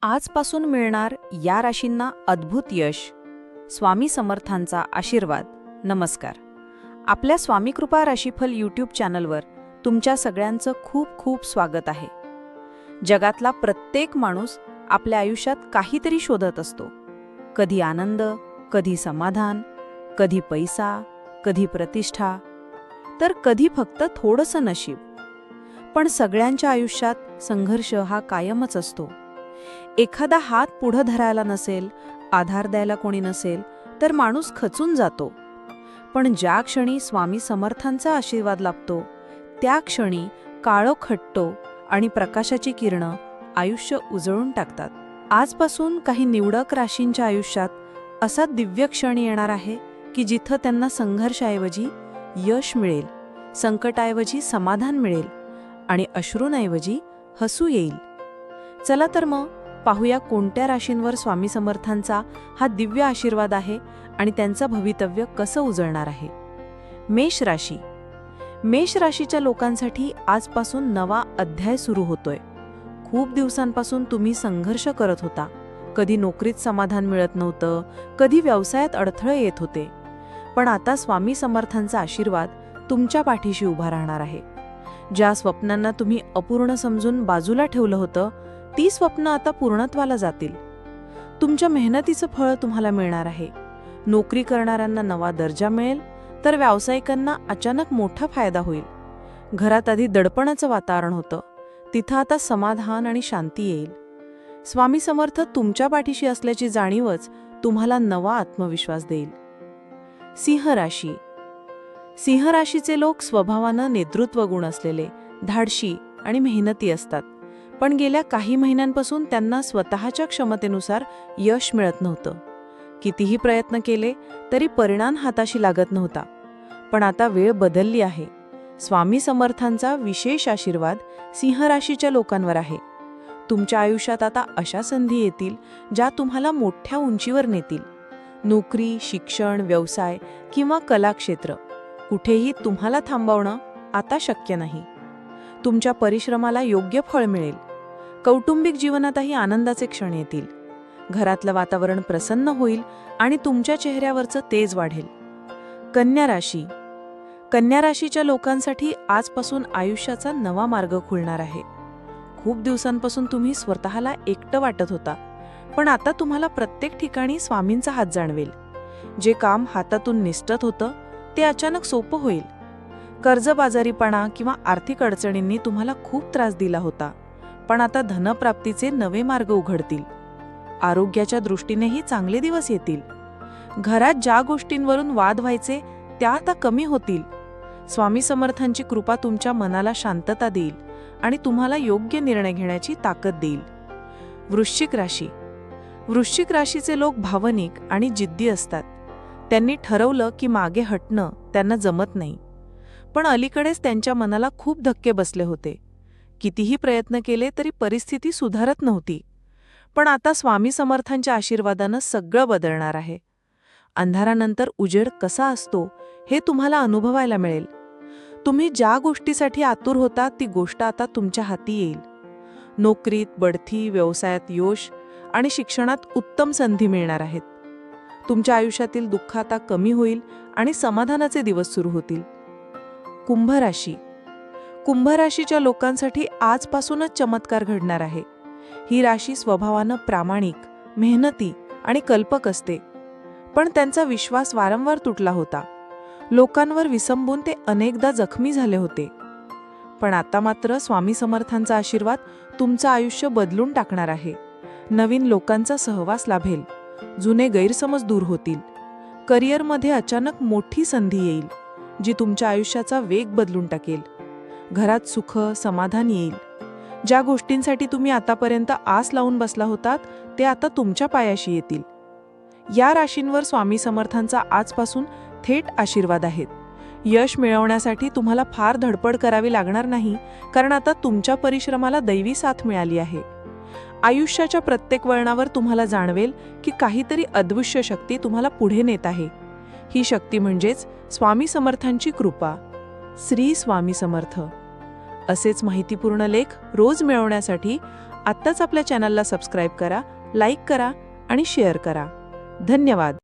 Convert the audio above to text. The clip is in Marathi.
आजपासून मिळणार या राशींना अद्भुत यश. स्वामी समर्थांचा आशीर्वाद. नमस्कार. आपल्या स्वामी कृपा राशीफल यूट्यूब चॅनलवर तुमच्या सगळ्यांचं खूप खूप स्वागत आहे. जगातला प्रत्येक माणूस आपल्या आयुष्यात काहीतरी शोधत असतो. कधी आनंद, कधी समाधान, कधी पैसा, कधी प्रतिष्ठा, तर कधी फक्त थोडंसं नशीब. पण सगळ्यांच्या आयुष्यात संघर्ष हा कायमच असतो. एखादा हात पुढं धरायला नसेल, आधार द्यायला कोणी नसेल, तर माणूस खचून जातो. पण ज्या क्षणी स्वामी समर्थांचा आशीर्वाद लाभतो, त्या क्षणी काळोख हटतो आणि प्रकाशाची किरणं आयुष्य उजळून टाकतात. आजपासून काही निवडक राशींच्या आयुष्यात असा दिव्य क्षण येणार आहे की जिथं त्यांना संघर्षाऐवजी यश मिळेल, संकटाऐवजी समाधान मिळेल आणि अश्रूंऐवजी हसू येईल. चला तर मग पाहूया कोणत्या राशींवर स्वामी समर्थांचा हा दिव्य आशीर्वाद आहे आणि त्यांचं भवितव्य कसं उजळणार आहे. मेष राशी. मेष राशीच्या लोकांसाठी आजपासून नवा अध्याय सुरू होतोय. खूप दिवसांपासून तुम्ही संघर्ष करत होता. कधी नोकरीत समाधान मिळत नव्हतं, कधी व्यवसायात अडथळे येत होते. पण आता स्वामी समर्थांचा आशीर्वाद तुमच्या पाठीशी उभा राहणार आहे. ज्या स्वप्नांना तुम्ही अपूर्ण समजून बाजूला ठेवलं होतं, ती स्वप्न आता पूर्णत्वाला जातील. तुमच्या मेहनतीचं फळ तुम्हाला मिळणार आहे. नोकरी करणाऱ्यांना नवा दर्जा मिळेल, तर व्यावसायिकांना अचानक मोठा फायदा होईल. घरात आधी दडपणाचं वातावरण होतं, तिथं आता समाधान आणि शांती येईल. स्वामी समर्थ तुमच्या पाठीशी असल्याची जाणीवच तुम्हाला नवा आत्मविश्वास देईल. सिंह राशी. सिंह राशीचे लोक स्वभावानं नेतृत्व गुण असलेले, धाडशी आणि मेहनती असतात. पण गेल्या काही महिन्यांपासून त्यांना स्वतःच्या क्षमतेनुसार यश मिळत नव्हतं. कितीही प्रयत्न केले तरी परिणाम हाताशी लागत नव्हता. पण आता वेळ बदलली आहे. स्वामी समर्थांचा विशेष आशीर्वाद सिंह राशीच्या लोकांवर आहे. तुमच्या आयुष्यात आता अशा संधी येतील ज्या तुम्हाला मोठ्या उंचीवर नेतील. नोकरी, शिक्षण, व्यवसाय किंवा कलाक्षेत्र, कुठेही तुम्हाला थांबवणं आता शक्य नाही. तुमच्या परिश्रमाला योग्य फळ मिळेल. कौटुंबिक जीवनातही आनंदाचे क्षण येतील. घरातलं वातावरण प्रसन्न होईल आणि तुमच्या चेहऱ्यावरचं तेज वाढेल. कन्या राशी. कन्या राशीच्या लोकांसाठी आजपासून आयुष्याचा नवा मार्ग खुलणार आहे. खूप दिवसांपासून तुम्ही स्वतःला एकटं वाटत होता, पण आता तुम्हाला प्रत्येक ठिकाणी स्वामींचा हात जाणवेल. जे काम हातातून निसटत होतं ते अचानक सोपं होईल. कर्जबाजारीपणा किंवा आर्थिक अडचणींनी तुम्हाला खूप त्रास दिला होता, पण आता धनप्राप्तीचे नवे मार्ग उघडतील. आरोग्याच्या दृष्टीनेही चांगले दिवस येतील. घरात ज्या गोष्टींवरून वाद व्हायचे त्या आता कमी होतील. स्वामी समर्थांची कृपा तुमच्या मनाला शांतता देईल आणि तुम्हाला योग्य निर्णय घेण्याची ताकद देईल. वृश्चिक राशी. वृश्चिक राशीचे लोक भावनिक आणि जिद्दी असतात. त्यांनी ठरवलं की मागे हटणं त्यांना जमत नाही. पण अलीकडेच त्यांच्या मनाला खूप धक्के बसले होते. कितीही प्रयत्न केले तरी परिस्थिती सुधारत नव्हती. पण आता स्वामी समर्थांच्या आशीर्वादानं सगळं बदलणार आहे. अंधारानंतर उजेड कसा असतो हे तुम्हाला अनुभवायला मिळेल. तुम्ही ज्या गोष्टीसाठी आतुर होता ती गोष्ट आता तुमच्या हाती येईल. नोकरीत बढती, व्यवसायात यश आणि शिक्षणात उत्तम संधी मिळणार आहेत. तुमच्या आयुष्यातील दुःख आता कमी होईल आणि समाधानाचे दिवस सुरू होतील. कुंभ राशी. कुंभ राशीच्या लोकांसाठी आजपासूनच चमत्कार घडणार आहे. ही राशी स्वभावानं प्रामाणिक, मेहनती आणि कल्पक असते. पण त्यांचा विश्वास वारंवार तुटला होता. लोकांवर विसंबून ते अनेकदा जखमी झाले होते. पण आता मात्र स्वामी समर्थांचा आशीर्वाद तुमचं आयुष्य बदलून टाकणार आहे. नवीन लोकांचा सहवास लाभेल. जुने गैरसमज दूर होतील. करिअरमध्ये अचानक मोठी संधी येईल जी तुमच्या आयुष्याचा वेग बदलून टाकेल. घरात सुख, समाधान येईल. ज्या गोष्टींसाठी तुम्ही आतापर्यंत आस लावून बसला होतात ते आता तुमच्या पायाशी येतील. या राशींवर स्वामी समर्थांचा आजपासून थेट आशीर्वाद आहेत. यश मिळवण्यासाठी तुम्हाला फार धडपड करावी लागणार नाही, कारण आता तुमच्या परिश्रमाला दैवी साथ मिळाली आहे. आयुष्याच्या प्रत्येक वळणावर तुम्हाला जाणवेल की काहीतरी अदृश्य शक्ती तुम्हाला पुढे नेत आहे. ही शक्ती म्हणजेच स्वामी समर्थांची कृपा. श्री स्वामी समर्थ. असेच माहितीपूर्ण लेख रोज मिळवण्यासाठी आत्ताच आपल्या चॅनलला सबस्क्राईब करा, लाईक करा आणि शेअर करा. धन्यवाद.